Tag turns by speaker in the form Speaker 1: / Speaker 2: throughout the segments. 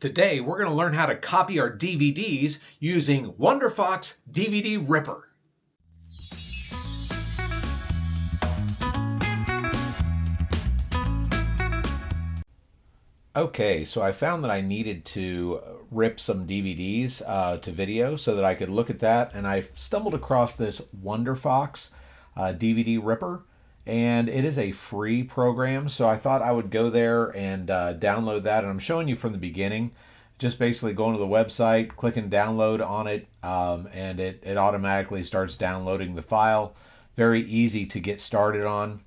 Speaker 1: Today, we're going to learn how to copy our DVDs using Wonderfox DVD Ripper. Okay, so I found that I needed to rip some DVDs to video so that I could look at that, and I stumbled across this Wonderfox DVD Ripper, and it is a free program, so I thought I would go there and download that, and I'm showing you from the beginning, just basically going to the website, clicking download on it, and it automatically starts downloading the file. Very easy to get started on,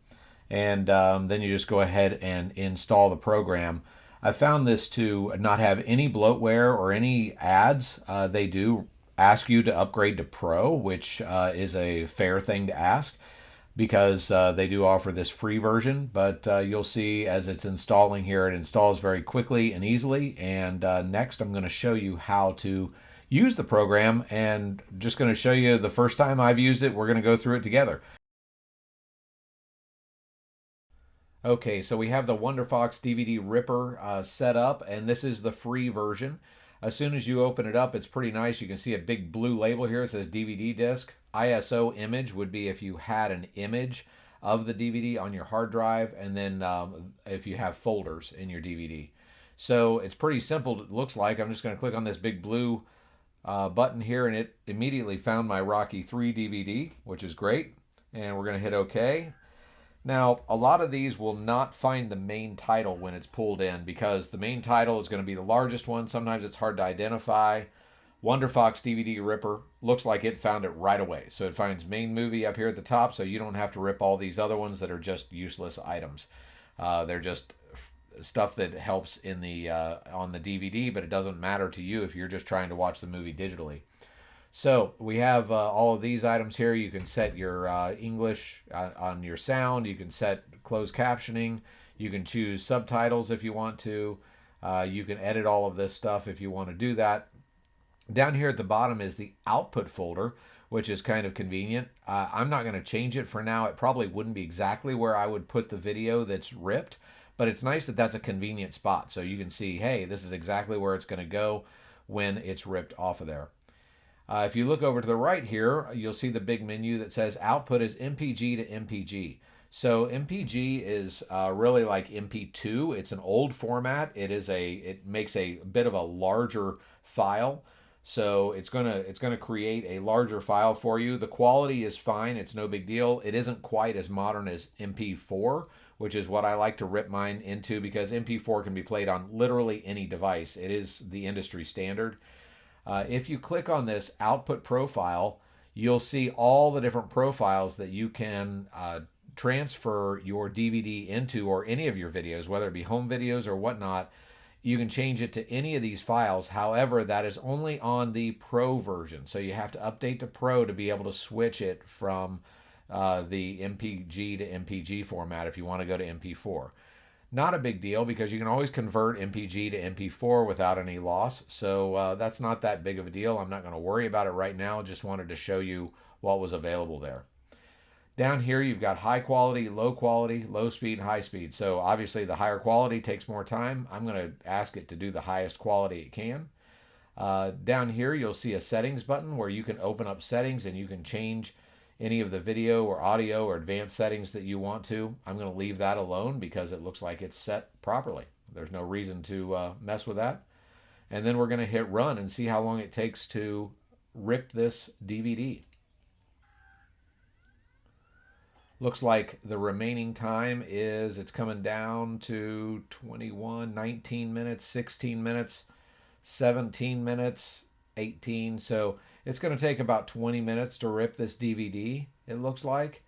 Speaker 1: and then you just go ahead and install the program. I found this to not have any bloatware or any ads. They do ask you to upgrade to Pro, which is a fair thing to ask because they do offer this free version. But you'll see as it's installing here, it installs very quickly and easily. And next, I'm going to show you how to use the program, and just going to show you the first time I've used it. We're going to go through it together. Okay, so we have the Wonderfox DVD Ripper set up, and this is the free version. As soon as you open it up, it's pretty nice. You can see a big blue label here. It says DVD disc. ISO image would be if you had an image of the DVD on your hard drive, and then if you have folders in your DVD. So it's pretty simple, it looks like. I'm just going to click on this big blue button here, and it immediately found my Rocky 3 DVD, which is great. And we're going to hit OK. Now, a lot of these will not find the main title when it's pulled in because the main title is going to be the largest one. Sometimes it's hard to identify. Wonderfox DVD Ripper looks like it found it right away. So it finds main movie up here at the top, so you don't have to rip all these other ones that are just useless items. They're just stuff that helps in the on the DVD, but it doesn't matter to you if you're just trying to watch the movie digitally. So we have all of these items here. You can set your English on your sound. You can set closed captioning. You can choose subtitles if you want to. You can edit all of this stuff if you want to do that. Down here at the bottom is the output folder, which is kind of convenient. I'm not going to change it for now. It probably wouldn't be exactly where I would put the video that's ripped, but it's nice that that's a convenient spot. So you can see, hey, this is exactly where it's going to go when it's ripped off of there. If you look over to the right here, you'll see the big menu that says output is MPG to MPG. So MPG is really like MP2. It's an old format. It makes a bit of a larger file. So it's gonna create a larger file for you. The quality is fine. It's no big deal. It isn't quite as modern as MP4, which is what I like to rip mine into because MP4 can be played on literally any device. It is the industry standard. If you click on this output profile, you'll see all the different profiles that you can transfer your DVD into, or any of your videos, whether it be home videos or whatnot. You can change it to any of these files. However, that is only on the Pro version. So you have to update to Pro to be able to switch it from the MPG to MPG format if you want to go to MP4. Not a big deal because you can always convert MPG to MP4 without any loss. So that's not that big of a deal. I'm not going to worry about it right now. Just wanted to show you what was available there. Down here, you've got high quality, low speed, high speed. So obviously the higher quality takes more time. I'm going to ask it to do the highest quality it can. Down here, you'll see a settings button where you can open up settings and you can change any of the video or audio or advanced settings that you want to. I'm going to leave that alone because it looks like it's set properly. There's no reason to mess with that. And then we're going to hit run and see how long it takes to rip this DVD. Looks like the remaining time it's coming down to 21, 19 minutes, 16 minutes, 17 minutes, 18. So it's going to take about 20 minutes to rip this DVD, it looks like.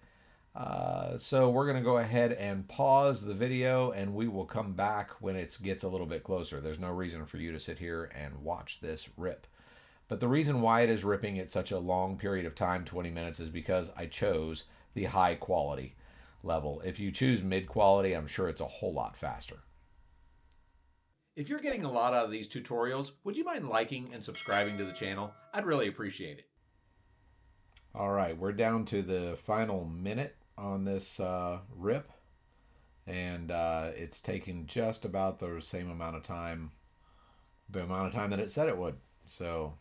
Speaker 1: So we're going to go ahead and pause the video, and we will come back when it gets a little bit closer. There's no reason for you to sit here and watch this rip. But the reason why it is ripping at such a long period of time, 20 minutes, is because I chose the high quality level. If you choose mid quality, I'm sure it's a whole lot faster. If you're getting a lot out of these tutorials, would you mind liking and subscribing to the channel? I'd really appreciate it. All right, we're down to the final minute on this rip, and it's taking just about the same amount of time the amount of time that it said it would. So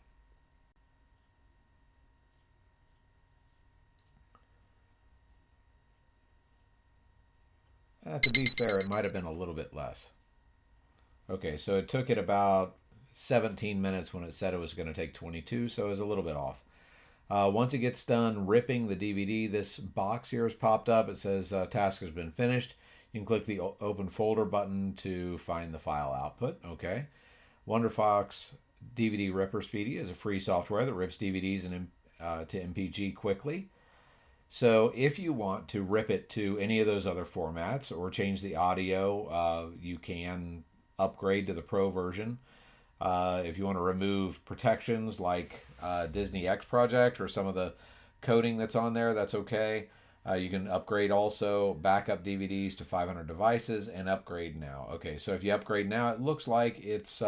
Speaker 1: to be fair, it might have been a little bit less. Okay, so it took it about 17 minutes when it said it was going to take 22, so it was a little bit off. Once it gets done ripping the DVD, this box here has popped up. It says task has been finished. You can click the open folder button to find the file output. Okay. Wonderfox DVD Ripper Speedy is a free software that rips DVDs to MPG quickly. So if you want to rip it to any of those other formats or change the audio, you can upgrade to the Pro version. If you want to remove protections like Disney X Project or some of the coding that's on there, that's okay. You can upgrade also backup DVDs to 500 devices and upgrade now. Okay, so if you upgrade now, it looks like it's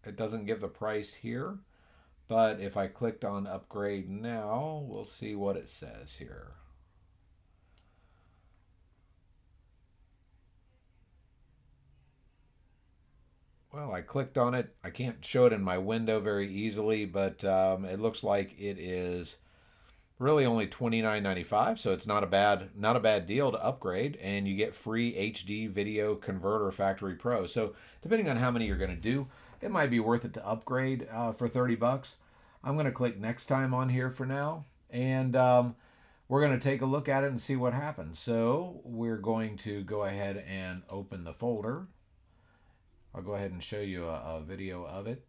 Speaker 1: it doesn't give the price here, but if I clicked on upgrade now, we'll see what it says here. Well, I clicked on it. I can't show it in my window very easily, but it looks like it is really only $29.95, so it's not a bad deal to upgrade, and you get free HD video converter factory pro. So depending on how many you're going to do, it might be worth it to upgrade for 30 bucks. I'm going to click next time on here for now, and we're going to take a look at it and see what happens. So we're going to go ahead and open the folder. I'll go ahead and show you a video of it.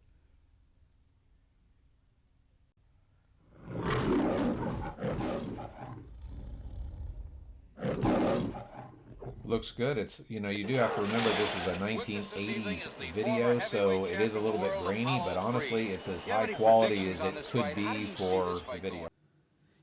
Speaker 1: Looks good. It's, you know, you do have to remember this is a 1980s video, so it is a little bit grainy, but honestly, it's as high quality as it could be for the video.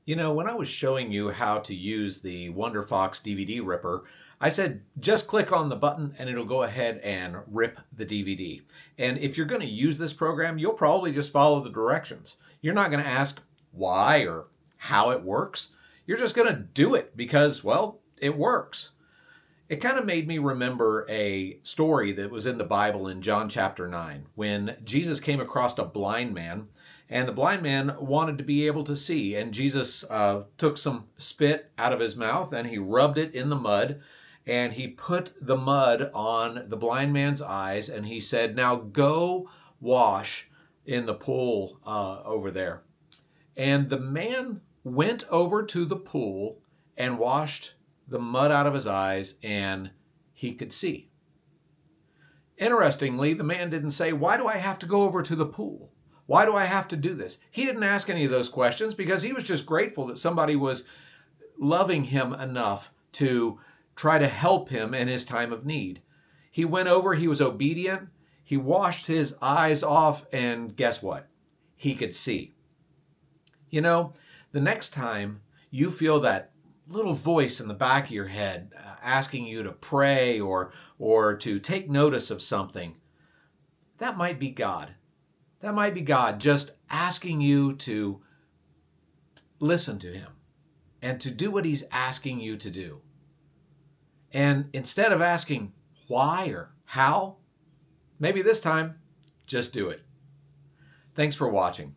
Speaker 1: You know, when I was showing you how to use the Wonderfox DVD Ripper, I said just click on the button and it'll go ahead and rip the DVD. And if you're going to use this program, you'll probably just follow the directions. You're not going to ask why or how it works. You're just going to do it because, well, it works. It kind of made me remember a story that was in the Bible in John chapter 9 when Jesus came across a blind man, and the blind man wanted to be able to see, and Jesus took some spit out of his mouth and he rubbed it in the mud, and he put the mud on the blind man's eyes, and he said, now go wash in the pool over there. And the man went over to the pool and washed the mud out of his eyes, and he could see. Interestingly, the man didn't say, why do I have to go over to the pool? Why do I have to do this? He didn't ask any of those questions because he was just grateful that somebody was loving him enough to try to help him in his time of need. He went over, he was obedient, he washed his eyes off, and guess what? He could see. You know, the next time you feel that little voice in the back of your head asking you to pray or to take notice of something, that might be God. That might be God just asking you to listen to him and to do what he's asking you to do. And instead of asking why or how, maybe this time, just do it. Thanks for watching.